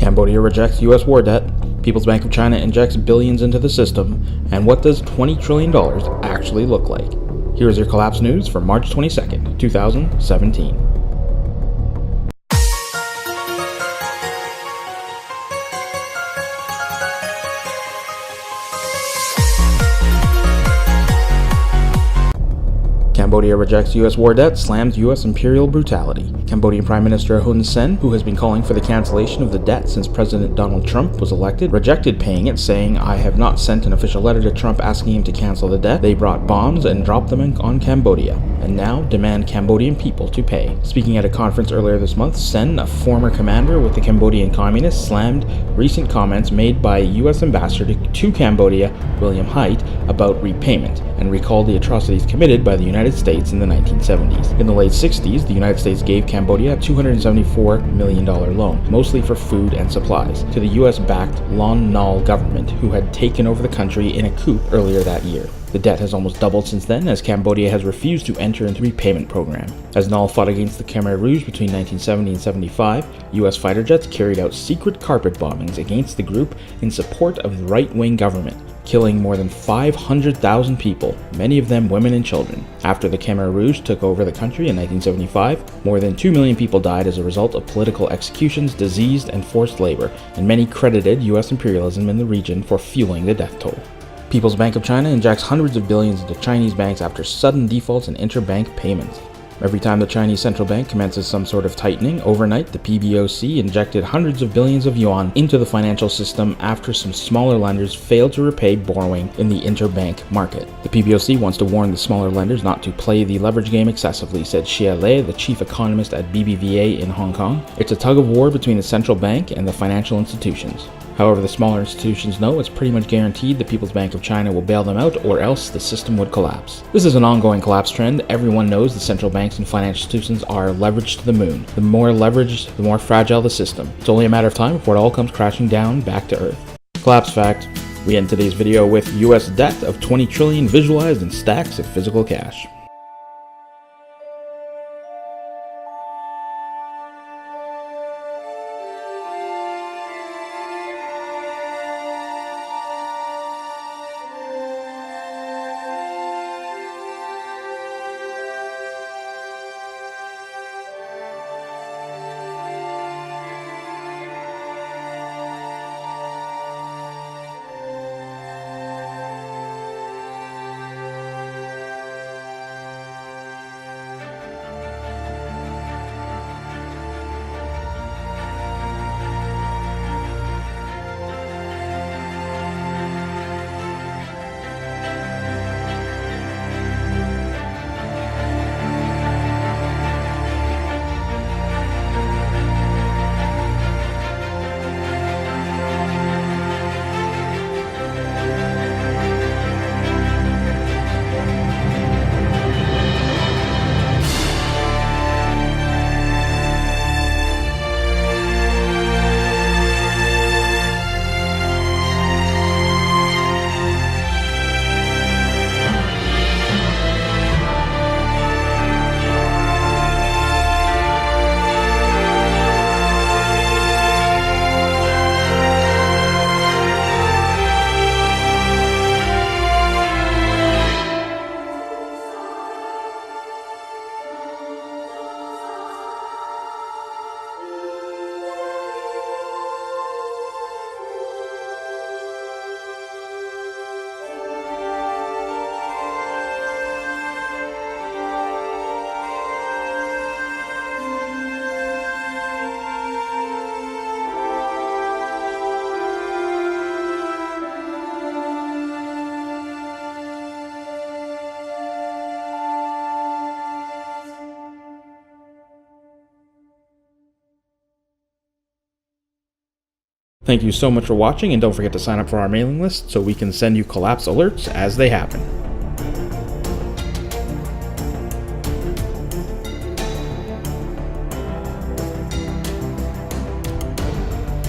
Cambodia rejects U.S. war debt, People's Bank of China injects billions into the system, and what does $20 trillion actually look like? Here is your collapse news for March 22nd, 2017. Cambodia rejects U.S. war debt, slams U.S. imperial brutality. Cambodian Prime Minister Hun Sen, who has been calling for the cancellation of the debt since President Donald Trump was elected, rejected paying it, saying, "I have not sent an official letter to Trump asking him to cancel the debt. They brought bombs and dropped them on Cambodia, and now demand Cambodian people to pay." Speaking at a conference earlier this month, Sen, a former commander with the Cambodian communists, slammed recent comments made by U.S. Ambassador to Cambodia, William Haidt, about repayment, and recalled the atrocities committed by the United States in the 1970s. In the late 60s, the United States gave Cambodia a $274 million loan, mostly for food and supplies, to the US-backed Lon Nol government, who had taken over the country in a coup earlier that year. The debt has almost doubled since then, as Cambodia has refused to enter into the repayment program. As Nol fought against the Khmer Rouge between 1970 and 75, U.S. fighter jets carried out secret carpet bombings against the group in support of the right-wing government, killing more than 500,000 people, many of them women and children. After the Khmer Rouge took over the country in 1975, more than 2 million people died as a result of political executions, disease, and forced labor, and many credited U.S. imperialism in the region for fueling the death toll. People's Bank of China injects hundreds of billions into Chinese banks after sudden defaults in interbank payments. Every time the Chinese central bank commences some sort of tightening, overnight the PBOC injected hundreds of billions of yuan into the financial system after some smaller lenders failed to repay borrowing in the interbank market. The PBOC wants to warn the smaller lenders not to play the leverage game excessively, said Xie Lei, the chief economist at BBVA in Hong Kong. It's a tug of war between the central bank and the financial institutions. However, the smaller institutions know it's pretty much guaranteed the People's Bank of China will bail them out, or else the system would collapse. This is an ongoing collapse trend. Everyone knows the central banks and financial institutions are leveraged to the moon. The more leveraged, the more fragile the system. It's only a matter of time before it all comes crashing down back to Earth. Collapse fact. We end today's video with US debt of 20 trillion visualized in stacks of physical cash. Thank you so much for watching, and don't forget to sign up for our mailing list so we can send you collapse alerts as they happen.